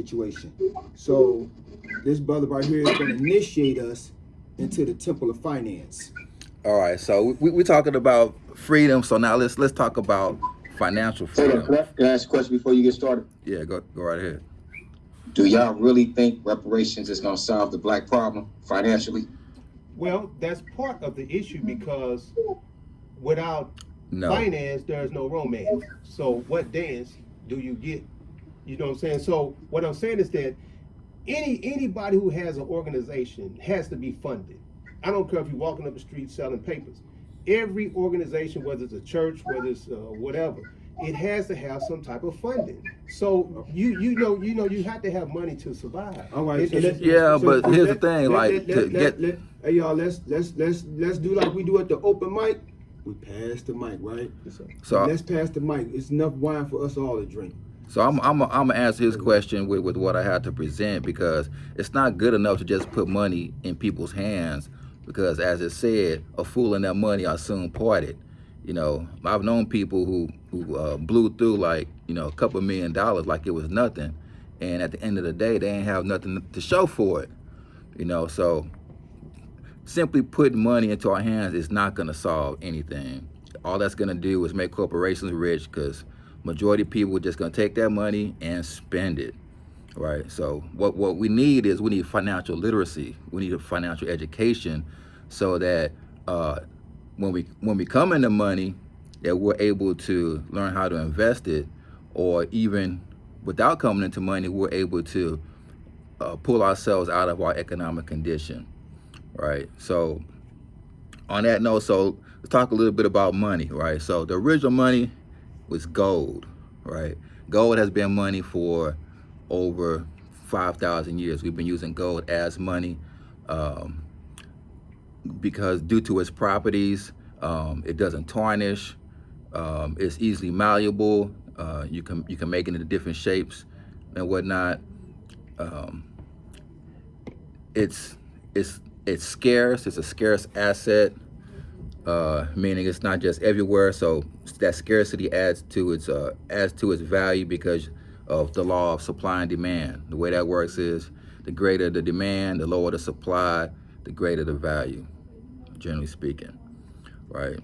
situation. So this brother right here is going to initiate us into the temple of finance. All right, so we're talking about freedom. So now let's talk about financial freedom. Hold on, can I ask a question before you get started? Yeah, go right ahead. Do y'all really think reparations is going to solve the black problem financially? Well, that's part of the issue because without No. finance, there's no romance. So what dance do you get? You know what I'm saying? So what I'm saying is that anybody who has an organization has to be funded. I don't care if you're walking up the street selling papers. Every organization, whether it's a church, whether it's whatever, it has to have some type of funding. So you know you have to have money to survive. All right. But here's the thing, hey y'all, let's do like we do at the open mic. We pass the mic, right? So let's pass the mic. It's enough wine for us all to drink. So I'm gonna answer his question with what I had to present, because it's not good enough to just put money in people's hands, because as it said, a fool and that money are soon parted. You know, I've known people who blew through like, you know, a couple $1 million like it was nothing, and at the end of the day they ain't have nothing to show for it. You know, so simply putting money into our hands is not gonna solve anything. All that's gonna do is make corporations rich, because majority of people are just gonna take that money and spend it, right? So what we need is financial literacy. We need a financial education, so that when we come into money, that we're able to learn how to invest it, or even without coming into money, we're able to pull ourselves out of our economic condition, right? So on that note, so let's talk a little bit about money, right? So the original money was gold, right? Gold has been money for over 5,000 years. We've been using gold as money because due to its properties, it doesn't tarnish. It's easily malleable. You can make it into different shapes and whatnot. It's scarce. It's a scarce asset. Meaning it's not just everywhere, so that scarcity adds to its value because of the law of supply and demand. The way that works is the greater the demand, the lower the supply, the greater the value, generally speaking, right?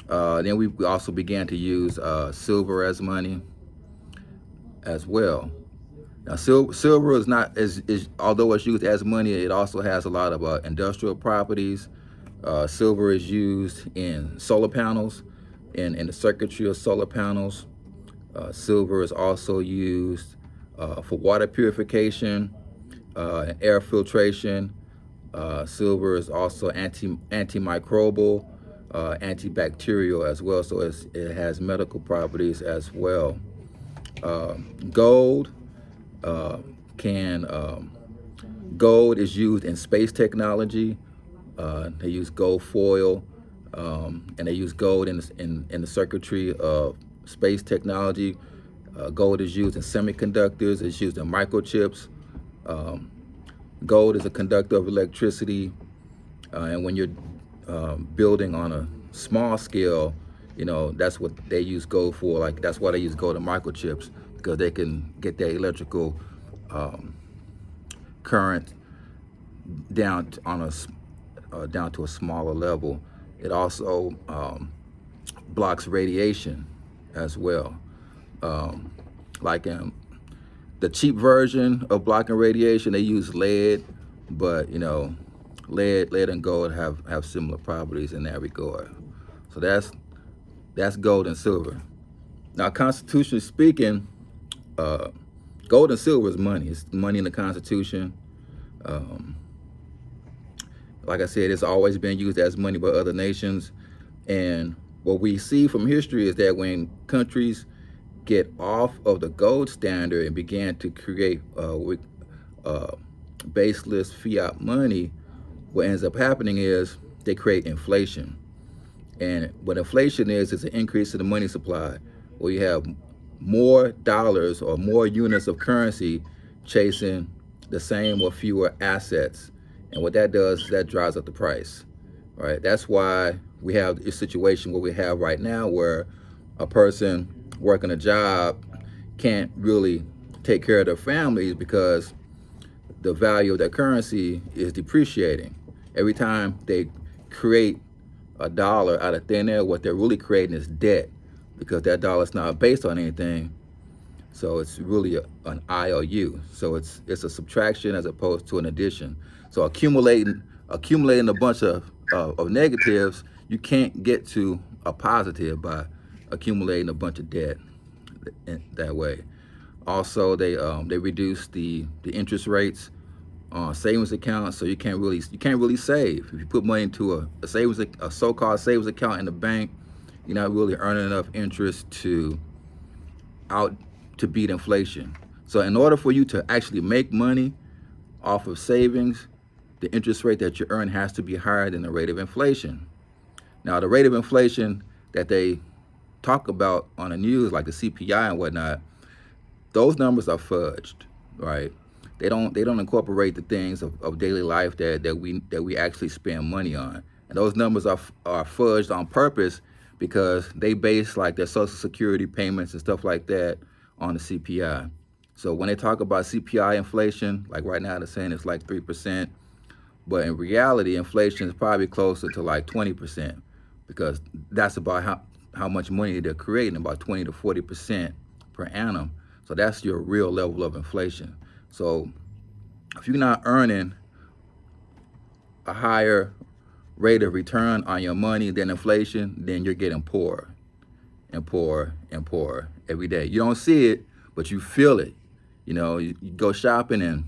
Then we also began to use silver as money as well. Now, silver is not although it's used as money, it also has a lot of industrial properties. Silver is used in solar panels, in the circuitry of solar panels. Silver is also used for water purification, and air filtration. Silver is also antimicrobial, antibacterial as well, so it has medical properties as well. Gold gold is used in space technology. They use gold foil, and they use gold in the circuitry of space technology. Gold is used in semiconductors. It's used in microchips. Gold is a conductor of electricity, and when you're building on a small scale, you know, that's what they use gold for. Like, that's why they use gold in microchips, because they can get that electrical current down to a smaller level. It also blocks radiation as well. Like in the cheap version of blocking radiation, they use lead, but you know, lead and gold have similar properties in that regard. So that's gold and silver. Now, constitutionally speaking, gold and silver is money. It's money in the Constitution. Like I said, it's always been used as money by other nations. And what we see from history is that when countries get off of the gold standard and began to create baseless fiat money, what ends up happening is they create inflation. And what inflation is an increase in the money supply, where you have more dollars or more units of currency chasing the same or fewer assets. And what that does is that drives up the price, right? That's why we have a situation where we have right now where a person working a job can't really take care of their families because the value of their currency is depreciating. Every time they create a dollar out of thin air, what they're really creating is debt, because that dollar is not based on anything. So it's really an IOU. So it's a subtraction as opposed to an addition. So accumulating a bunch of negatives, you can't get to a positive by accumulating a bunch of debt that way. Also, they reduce the interest rates on savings accounts, so you can't really save. If you put money into a so-called savings account in the bank, you're not really earning enough interest to beat inflation. So in order for you to actually make money off of savings, the interest rate that you earn has to be higher than the rate of inflation. Now, the rate of inflation that they talk about on the news, like the CPI and whatnot, those numbers are fudged, right? They don't incorporate the things of daily life that we actually spend money on. And those numbers are fudged on purpose because they base like their Social Security payments and stuff like that on the CPI. So when they talk about CPI inflation, like right now they're saying it's like 3%, but in reality, inflation is probably closer to like 20%, because that's about how much money they're creating, about 20 to 40% per annum. So that's your real level of inflation. So if you're not earning a higher rate of return on your money than inflation, then you're getting poorer and poorer and poorer every day. You don't see it, but you feel it. You know, you go shopping and,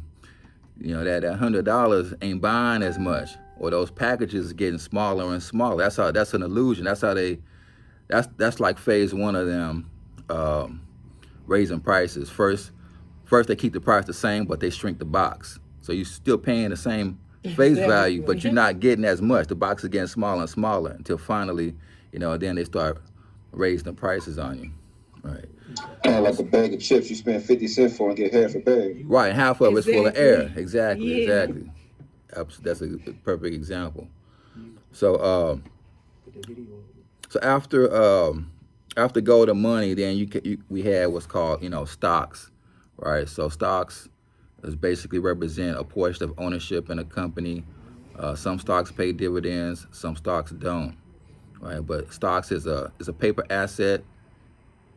you know, that $100 ain't buying as much, or those packages are getting smaller and smaller. That's an illusion. That's like phase one of them raising prices. First they keep the price the same, but they shrink the box. So you're still paying the same face value, but you're not getting as much. The box is getting smaller and smaller until finally, you know, then they start raising the prices on you. Right. Like a bag of chips you spend 50 cents for and get half a bag. Right, half of it's full of air. Exactly. That's a perfect example. So after gold and money, then we had what's called, you know, stocks, right? So stocks is basically represent a portion of ownership in a company. Some stocks pay dividends, some stocks don't, right? But stocks is a paper asset,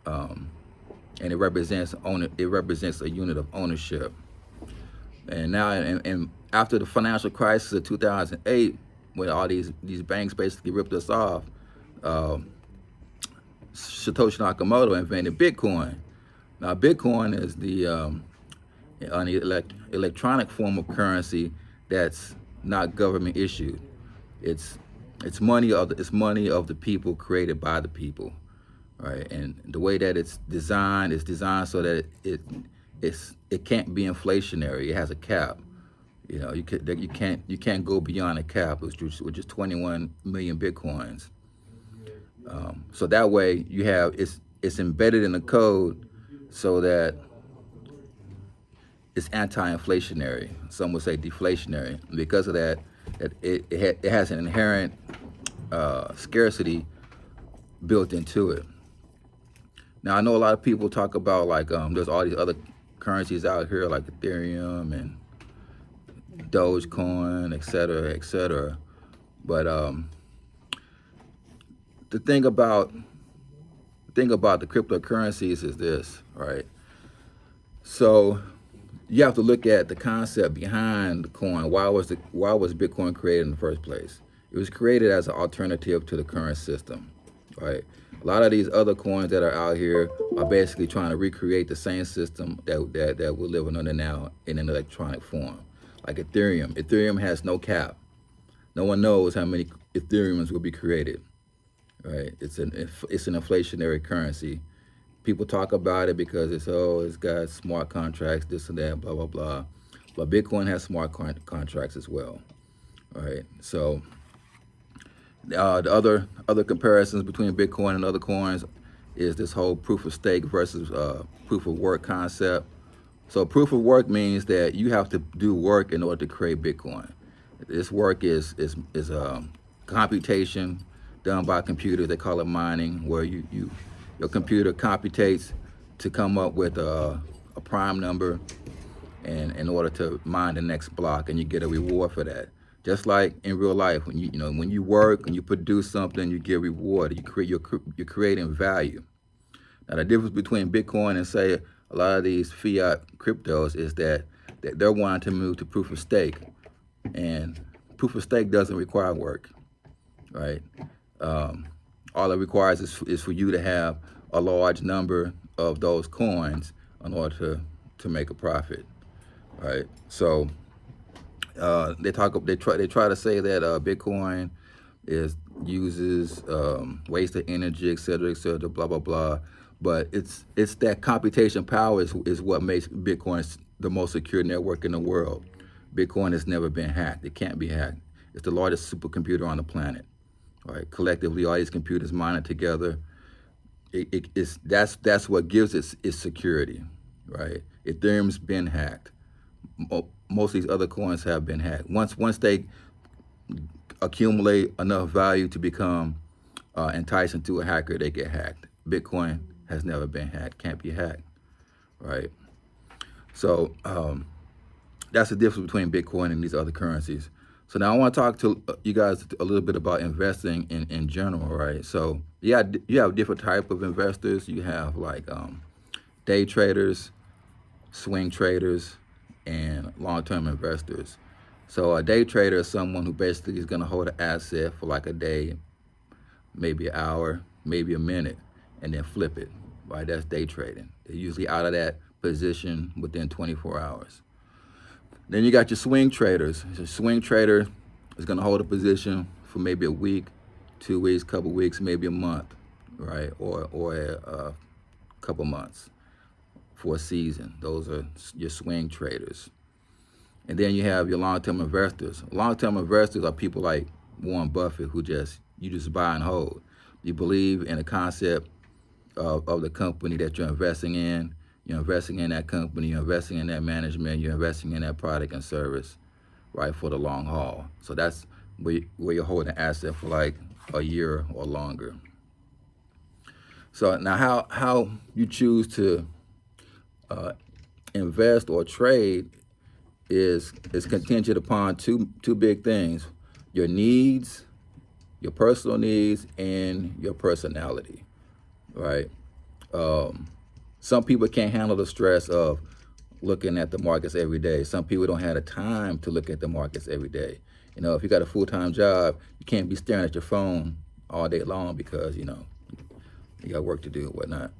and it represents a unit of ownership. And now, and after the financial crisis of 2008, when all these banks basically ripped us off, Satoshi Nakamoto invented Bitcoin. Now, Bitcoin is an electronic form of currency that's not government issued. It's money of the people, created by the people, right? And the way that it's designed so that it can't be inflationary. It has a cap. You know, you can't go beyond a cap, which is 21 million Bitcoins. So that way you have it's embedded in the code so that it's anti-inflationary. Some would say deflationary. And because of that, it has an inherent scarcity built into it. Now, I know a lot of people talk about like there's all these other currencies out here like Ethereum and Dogecoin, et cetera, but the thing about the cryptocurrencies is this, right? So you have to look at the concept behind the coin. Why was Bitcoin created in the first place? It was created as an alternative to the current system, right? A lot of these other coins that are out here are basically trying to recreate the same system that we're living under now in an electronic form. Like Ethereum. Ethereum has no cap. No one knows how many Ethereums will be created, right? It's an inflationary currency. People talk about it because it's got smart contracts, this and that, blah, blah, blah. But Bitcoin has smart contracts as well, right? So the other comparisons between Bitcoin and other coins is this whole proof of stake versus proof of work concept. So proof of work means that you have to do work in order to create Bitcoin. This work is computation done by computers. They call it mining, where your computer computates to come up with a a prime number, and in order to mine the next block, and you get a reward for that. Just like in real life, when when you work and you produce something, you get rewarded. You're creating value. Now the difference between Bitcoin and say a lot of these fiat cryptos is that they're wanting to move to proof of stake, and proof of stake doesn't require work, right? All it requires is for you to have a large number of those coins in order to make a profit, right? So they try to say that Bitcoin uses wasted energy, et cetera, blah blah blah. But it's that computation power is what makes Bitcoin the most secure network in the world. Bitcoin has never been hacked. It can't be hacked. It's the largest supercomputer on the planet. Right? Collectively, all these computers mining together. That's what gives it its security. Right? Ethereum's been hacked. Most of these other coins have been hacked. Once they accumulate enough value to become enticing to a hacker, they get hacked. Bitcoin has never been hacked, can't be hacked, right? So that's the difference between Bitcoin and these other currencies. So now I want to talk to you guys a little bit about investing in general, right? So you have different type of investors. You have like day traders, swing traders, and long-term investors. So a day trader is someone who basically is going to hold an asset for like a day, maybe an hour, maybe a minute, and then flip it, right? That's day trading. They're usually out of that position within 24 hours. Then you got your swing traders. A swing trader is going to hold a position for maybe a week, 2 weeks, couple weeks, maybe a month, right? Or a couple months for a season. Those are your swing traders. And then you have your long-term investors. Long-term investors are people like Warren Buffett who you just buy and hold. You believe in the concept of the company that you're investing in. You're investing in that company, you're investing in that management, you're investing in that product and service, right, for the long haul. So that's where you're holding an asset for like a year or longer. So now how you choose to invest or trade is contingent upon two big things: your needs, your personal needs, and your personality, right? Some people can't handle the stress of looking at the markets every day. Some people don't have the time to look at the markets every day. If you got a full-time job, you can't be staring at your phone all day long because you got work to do and whatnot.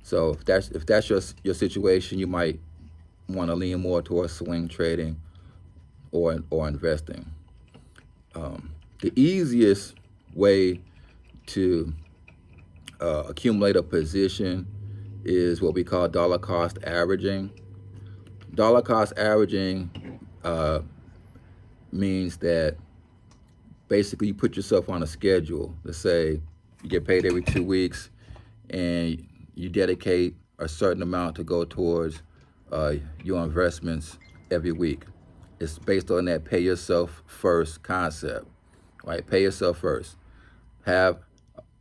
So if that's your situation, you might want to lean more towards swing trading or investing. The easiest way to accumulate a position is what we call dollar cost averaging. Dollar cost averaging means that basically you put yourself on a schedule. Let's say you get paid every 2 weeks and you dedicate a certain amount to go towards your investments every week. It's based on that pay yourself first concept, right? Pay yourself first. Have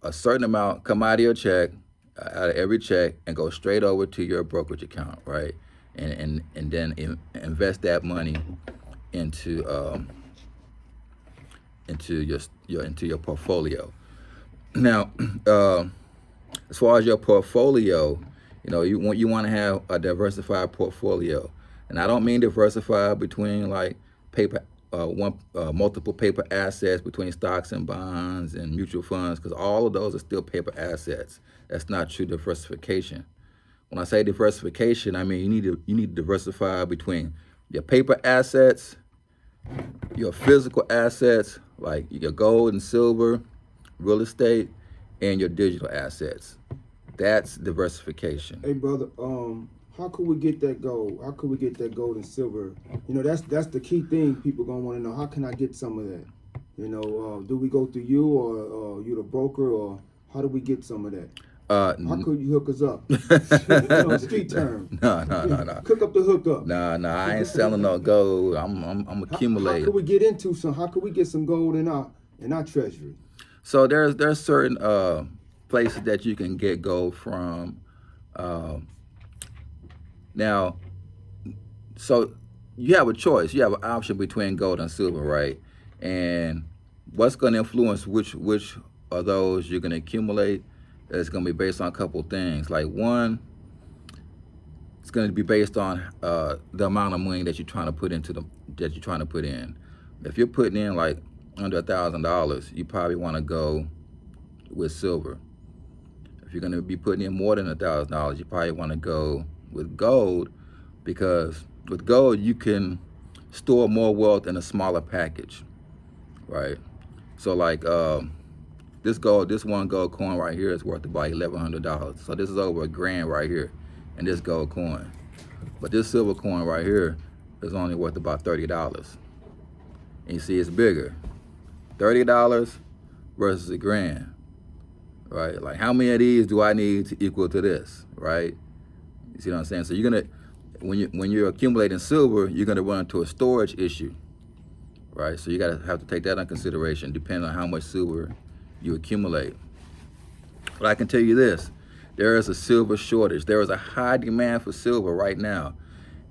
a certain amount come out of your check, out of every check, and go straight over to your brokerage account, right? And then invest that money into your portfolio. Now, as far as your portfolio, you want to have a diversified portfolio, and I don't mean diversified between like multiple paper assets between stocks and bonds and mutual funds, because all of those are still paper assets. That's not true diversification. When I say diversification, I mean you need to diversify between your paper assets, your physical assets like your gold and silver, real estate, and your digital assets. That's diversification. Hey brother, how could we get that gold? How could we get that gold and silver? That's the key thing people gonna want to know. How can I get some of that? Do we go through you or you the broker, or how do we get some of that? How could you hook us up? Street term. No. Cook up the hookup. No, I ain't selling no gold. I'm accumulating. How could we get into some? How could we get some gold in our treasury? So there's certain places that you can get gold from. Now, so you have a choice. You have an option between gold and silver, right? And what's going to influence which of those you're going to accumulate is going to be based on a couple of things. Like one, it's going to be based on the amount of money that you're trying to put in. If you're putting in like under $1,000, you probably want to go with silver. If you're going to be putting in more than $1,000, you probably want to go with gold, because with gold you can store more wealth in a smaller package, right? So like this one gold coin right here is worth about $1,100. So this is over $1,000 right here, and this gold coin. But this silver coin right here is only worth about $30. And you see it's bigger. $30 versus $1,000, right? Like how many of these do I need to equal to this, right? You see what I'm saying? So you're gonna, when you're accumulating silver, you're gonna run into a storage issue, right? So you have to take that into consideration, depending on how much silver you accumulate. But I can tell you this: there is a silver shortage. There is a high demand for silver right now.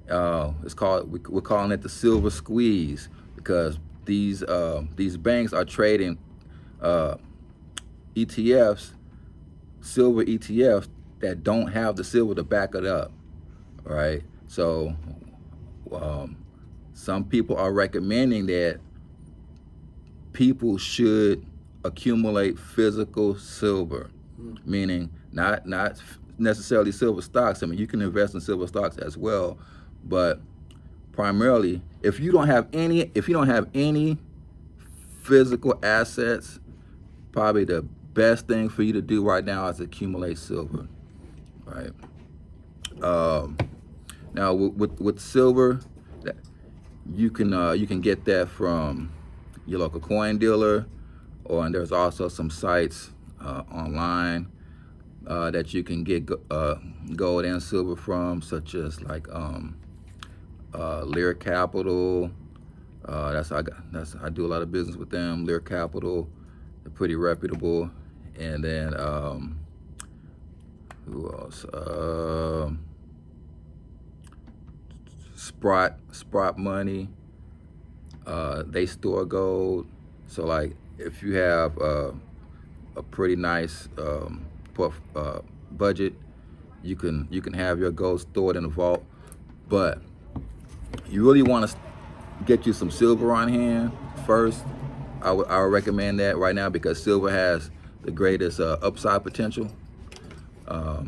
We're calling it the silver squeeze, because these banks are trading ETFs, silver ETFs, that don't have the silver to back it up, right? So some people are recommending that people should accumulate physical silver, meaning not necessarily silver stocks. I mean, you can invest in silver stocks as well, but primarily, if you don't have any physical assets, probably the best thing for you to do right now is accumulate silver, right? Now with silver, you can get that from your local coin dealer, and there's also some sites online that you can get gold and silver from, such as like Lear Capital. I do a lot of business with them. Lear Capital, they're pretty reputable. And then who else? Sprott Money. They store gold. So like if you have a pretty nice budget, you can have your gold stored in a vault. But you really want to get you some silver on hand first. I would recommend that right now, because silver has the greatest upside potential. I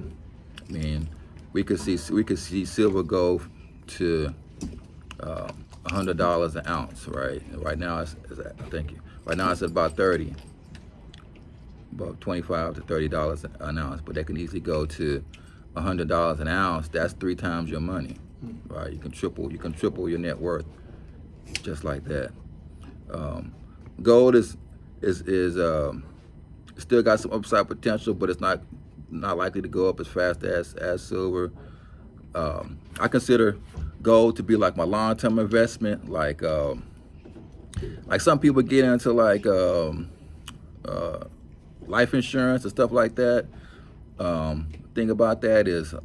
mean, we could see silver go to $100 an ounce, right? Right now right now it's at about $30, about $25 to $30 an ounce, but that can easily go to $100 an ounce. That's 3 times your money, right? You can triple your net worth just like that. Gold is still got some upside potential, but it's not likely to go up as fast as silver. I consider gold to be like my long-term investment. Like some people get into like life insurance and stuff like that. Thing about that is a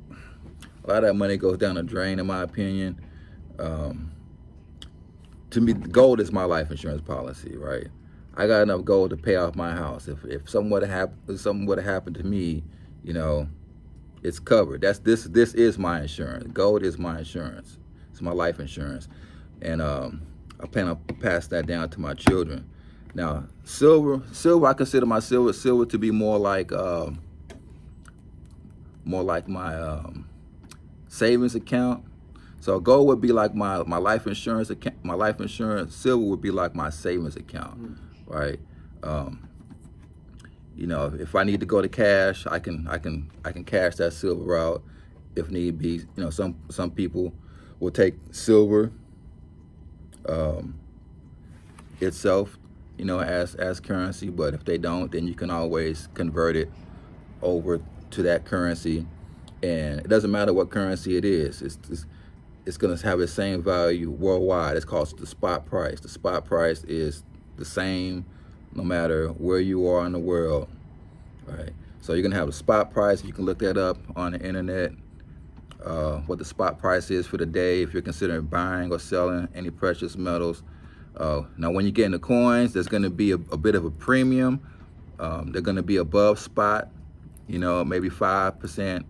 lot of that money goes down the drain, in my opinion. To me, gold is my life insurance policy, right? I got enough gold to pay off my house. If something would have happened to me, you know, it's covered. This is my insurance. Gold is my insurance. It's my life insurance, and I plan on pass that down to my children. Now, silver, I consider my silver to be more like my savings account. So gold would be like my life insurance account. My life insurance. Silver would be like my savings account, right? You know, if I need to go to cash, I can cash that silver out if need be. You know, some people will take silver itself, you know, as currency, but if they don't, then you can always convert it over to that currency, and it doesn't matter what currency it is. It's going to have the same value worldwide. It's called the spot price. The spot price is the same no matter where you are in the world, right? So you're going to have a spot price. You can look that up on the internet. what the spot price is for the day if you're considering buying or selling any precious metals. Now, when you get into coins, there's going to be a bit of a premium. They're going to be above spot, maybe 5%,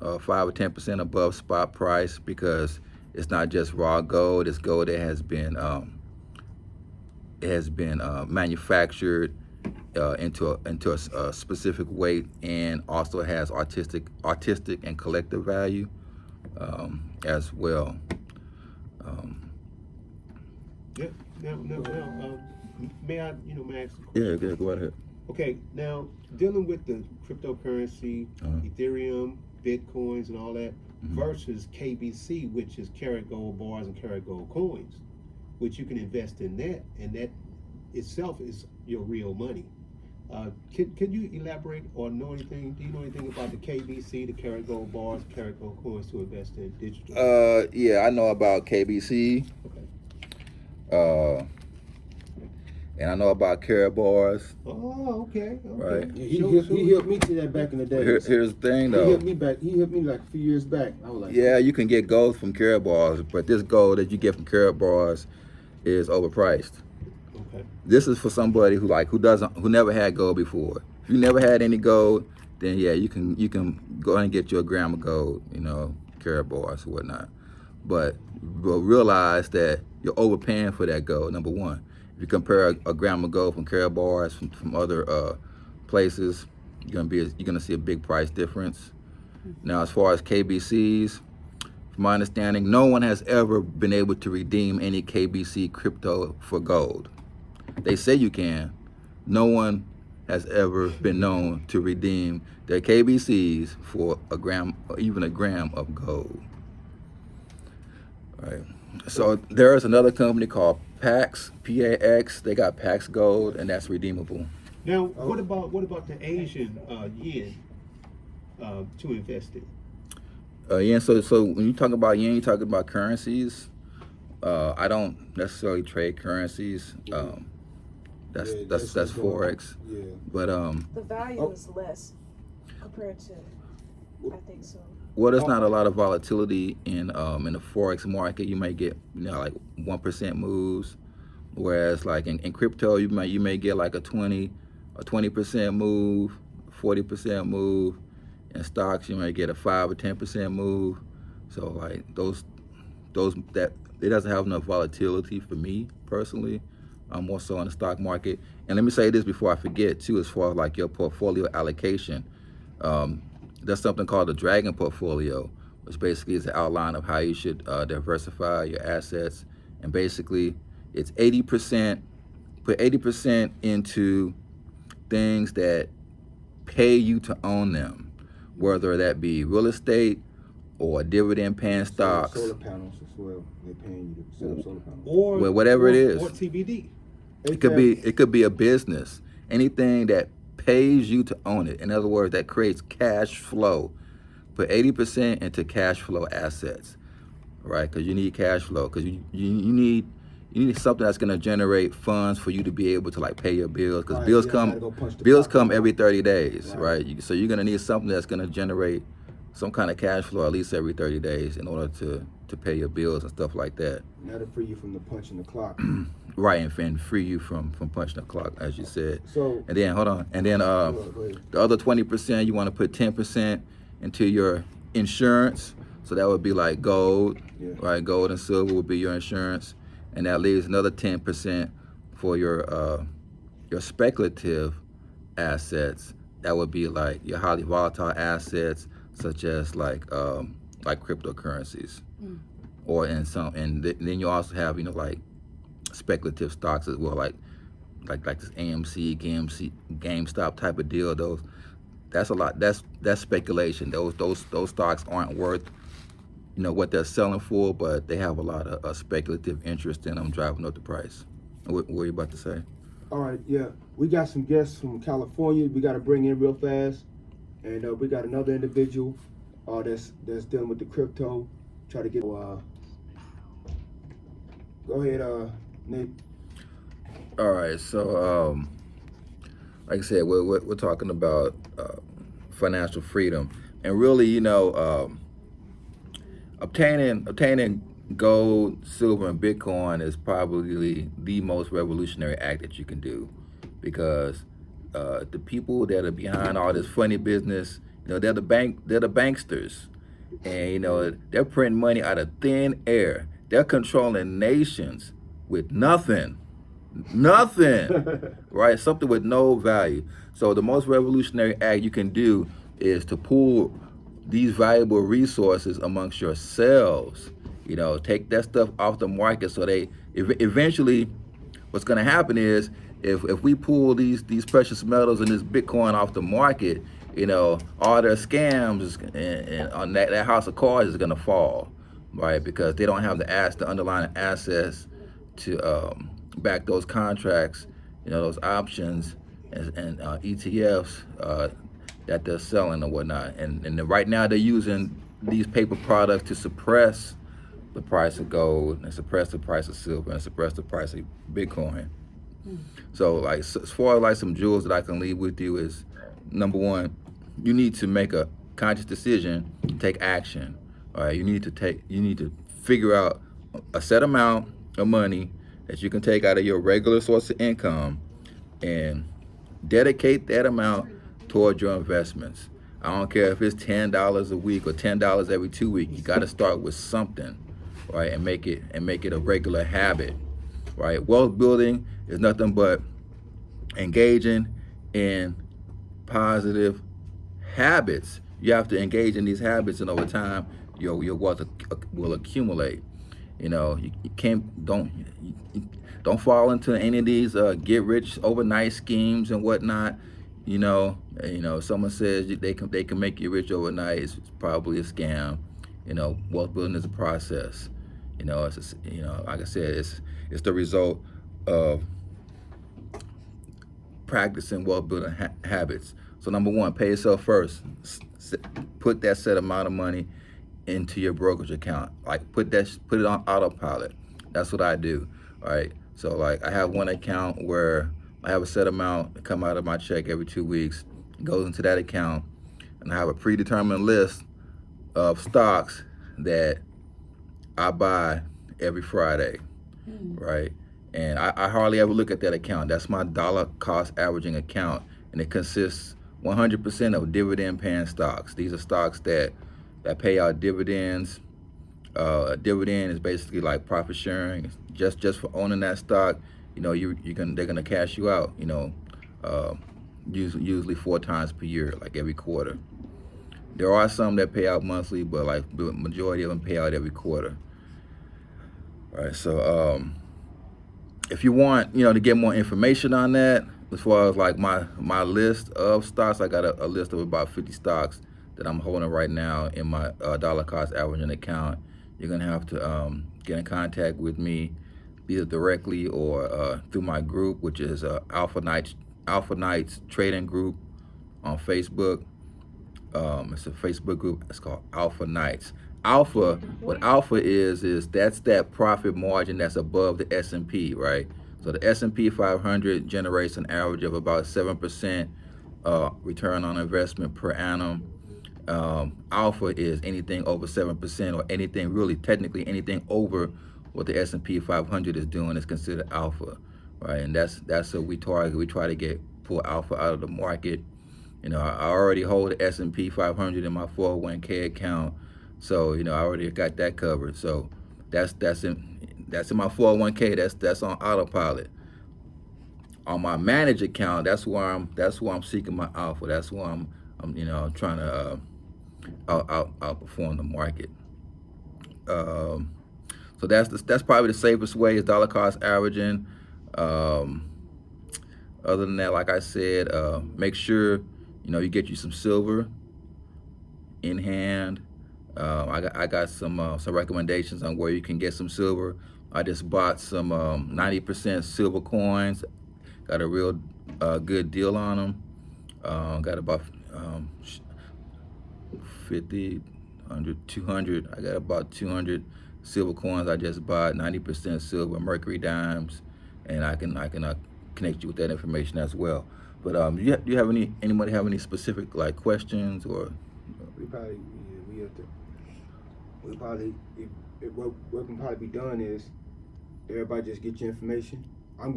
5 or 10% above spot price, because it's not just raw gold. It's gold that has been manufactured into a specific weight, and also has artistic and collective value as well. Yeah. Now, may I ask a question? Yeah, go ahead. Okay, now dealing with the cryptocurrency, Ethereum, Bitcoins, and all that, versus KBC, which is karat gold bars and karat gold coins, which you can invest in that, and that itself is your real money. Can you elaborate or know anything? Do you know anything about the KBC, the karat gold bars, karat gold coins to invest in digital? Yeah, I know about KBC. Okay. And I know about karat bars. Oh, okay. Right. Yeah, he helped me to that back in the day. Here's the thing, He though. helped me like a few years back. I was like, Yeah, you can get gold from karat bars, but this gold that you get from karat bars is overpriced. Okay. This is for somebody who never had gold before. If you never had any gold, then yeah, you can go ahead and get you a gram of gold, karat bars or whatnot. But realize that you're overpaying for that gold. Number one, if you compare a gram of gold from karat bars from other places, you're gonna see a big price difference. Now, as far as KBCs, from my understanding, no one has ever been able to redeem any KBC crypto for gold. They say you can. No one has ever been known to redeem their KBCs for a gram or even a gram of gold. All right. So there is another company called PAX, PAX. They got PAX Gold, and that's redeemable. Now, what about the Asian yen to invest in? Yen. So when you talk about yen, you're talking about currencies. I don't necessarily trade currencies. That's forex. Yeah. But The value is less compared to, I think so. well, there's not a lot of volatility in the forex market. You may get like 1% moves, whereas like in crypto you may get like a 20% move, 40% move. In stocks you may get a 5 or 10% move. So like those that it doesn't have enough volatility for me personally. I'm more so in the stock market. And let me say this before I forget too, as far as like your portfolio allocation. There's something called the Dragon portfolio, which basically is an outline of how you should diversify your assets. And basically it's 80%, put 80% into things that pay you to own them, whether that be real estate or dividend paying stocks. Solar panels as well. They're paying you to set up solar panels. Or Well, whatever it is. Or TBD. It could be a business. Anything that pays you to own it. In other words, that creates cash flow. Put 80% into cash flow assets, right? Because you need cash flow. Because you need something that's going to generate funds for you to be able to like pay your bills. Because bills come every 30 days, right? So you're going to need something that's going to generate some kind of cash flow at least every 30 days in order to pay your bills and stuff like that. That'll free you from the punching the clock. Right, and free you from punching the clock, as you said. So and then hold on, and then go the other 20% you want to put 10% into your insurance. So that would be like gold, right? Gold and silver would be your insurance, and that leaves another 10% for your speculative assets. That would be like your highly volatile assets, such as like cryptocurrencies, or then you also have like speculative stocks as well, like this AMC, GameStop type of deal. That's a lot. That's speculation. Those stocks aren't worth what they're selling for, but they have a lot of speculative interest in them, driving up the price. What were you about to say? all right, yeah, we got some guests from California. We got to bring in real fast, and we got another individual that's dealing with the crypto. Try to get. Go ahead, Nate. All right, so like I said, we're talking about financial freedom, and really, obtaining gold, silver, and Bitcoin is probably the most revolutionary act that you can do, because the people that are behind all this funny business, they're the banksters, and they're printing money out of thin air. They're controlling nations with nothing, right? Something with no value. So the most revolutionary act you can do is to pool these valuable resources amongst yourselves. Take that stuff off the market, so eventually what's going to happen is, if we pull these precious metals and this Bitcoin off the market, all their scams and on that house of cards is going to fall, right? Because they don't have the underlying assets to back those contracts, those options and ETFs that they're selling or whatnot. And then right now they're using these paper products to suppress the price of gold, and suppress the price of silver, and suppress the price of Bitcoin. So as far as some jewels that I can leave with you is, number one, you need to make a conscious decision, take action. All right, you need to figure out a set amount of money that you can take out of your regular source of income and dedicate that amount toward your investments. I don't care if it's $10 a week or $10 every 2 weeks. You got to start with something, right, and make it a regular habit, right? Wealth building is nothing but engaging in positive habits. You have to engage in these habits, and over time, your wealth will accumulate. You don't fall into any of these get rich overnight schemes and whatnot. Someone says they can make you rich overnight. It's probably a scam. Wealth building is a process. Like I said, it's the result of practicing wealth building habits. So number one, pay yourself first. Put that set amount of money into your brokerage account. Like put it on autopilot. That's what I do. Right. So like I have one account where I have a set amount that come out of my check every 2 weeks. It goes into that account, and I have a predetermined list of stocks that I buy every Friday. Right. And I hardly ever look at that account. That's my dollar cost averaging account, and it consists 100% of dividend paying stocks. These are stocks that pay out dividends. A dividend is basically like profit sharing. Just for owning that stock, they're gonna cash you out. Usually 4 times per year, like every quarter. There are some that pay out monthly, but like the majority of them pay out every quarter. All right, so if you want, to get more information on that, as far as like my list of stocks, I got a list of about 50 stocks that I'm holding right now in my dollar cost averaging account. You're gonna have to get in contact with me, either directly or through my group, which is Alpha Knights Trading Group on Facebook. It's a Facebook group. It's called Alpha Knights. What alpha is that's that profit margin that's above the S&P, right? So the S&P 500 generates an average of about 7% return on investment per annum. Alpha is anything over 7%, or technically anything over what the S&P 500 is doing is considered alpha, right? And that's what we target. We try to pull alpha out of the market. I already hold the S&P 500 in my 401k account, so I already got that covered. So that's in my 401k. That's on autopilot. On my managed account, that's where I'm seeking my alpha. That's where I'm trying to outperform the market. So that's probably the safest way, is dollar cost averaging. Other than that, like I said, make sure you get you some silver in hand. I got some recommendations on where you can get some silver. I just bought some 90% silver coins. Got a real good deal on them. Got about 50, 100, 200. I got about 200 silver coins I just bought, 90% silver, mercury dimes, and I can connect you with that information as well. But do you have anybody have any specific like questions or? We have to. we probably what can probably be done is everybody just get your information. I need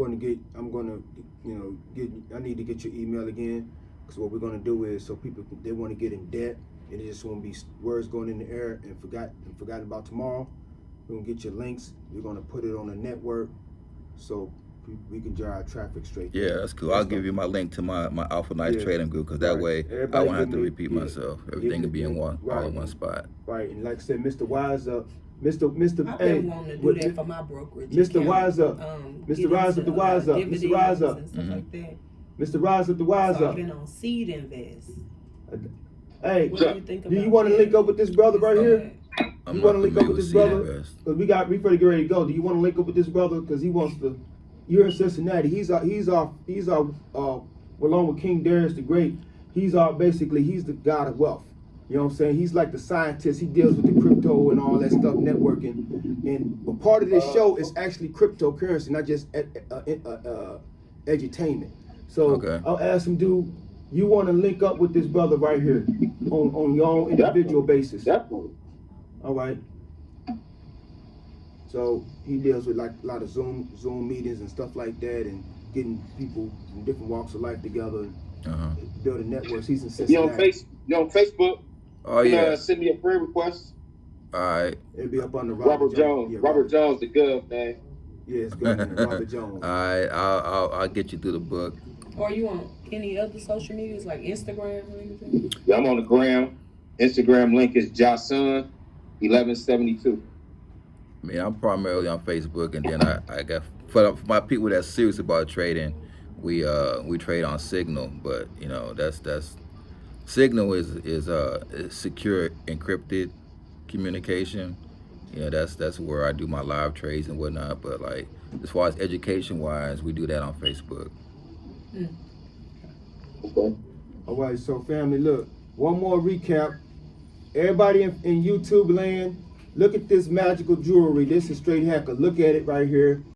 to get your email again, because what we're gonna do is, so people they want to get in debt and it just won't be words going in the air and forgotten about tomorrow. We're gonna get your links. We're gonna put it on a network so we can drive traffic straight. Yeah, that's cool. I'll give you my link to my Alpha Nice trading group, because that way Everybody I won't have to give me- repeat myself. Everything can be in all in one spot. Right, and like I said, Mr. Wise Up, Mr. I've Hey, been wanting to do that for my brokerage. Mr. account. Wise Up, Get Mr. Rise Up, into, the Wise Up, Mr. Rise Up, dividends and stuff like that. Mr. Rise Up, the Wise So I've Up. been on Seed Invest. Hey, What do you think do about you want to that? link up with this brother right here? I'm You not want to link up familiar with this Seed brother? Invest. Cause we pretty get ready to go. Do you want to link up with this brother? Cause he wants to. You're in Cincinnati. He's our along with King Darius the Great. He's the god of wealth. You know what I'm saying? He's like the scientist. He deals with the crypto and all that stuff, networking. But part of this show is actually cryptocurrency, not just edutainment. So Okay. I'll ask him, dude, you want to link up with this brother right here on your own individual basis? Definitely. All right. So he deals with like a lot of Zoom meetings and stuff like that, and getting people from different walks of life together, building networks. He's in Cincinnati. You on Facebook? Oh yeah. Send me a friend request. All right. It'll be up on the Robert Jones. Yeah, Robert Jones, the gov, man. Yeah, it's good. Man. Robert Jones. All right. I'll get you through the book. Or you on any other social medias like Instagram or anything? Yeah, I'm on the gram. Instagram link is Jason 1172. I mean, I'm primarily on Facebook, and then I got for my people that's serious about trading, we trade on Signal, but you know that's Signal is secure encrypted communication. You know, that's where I do my live trades and whatnot. But like as far as education wise, we do that on Facebook. Okay. All right, so family, look, one more recap. Everybody in YouTube land, look at this magical jewelry. This is straight hacker. Look at it right here.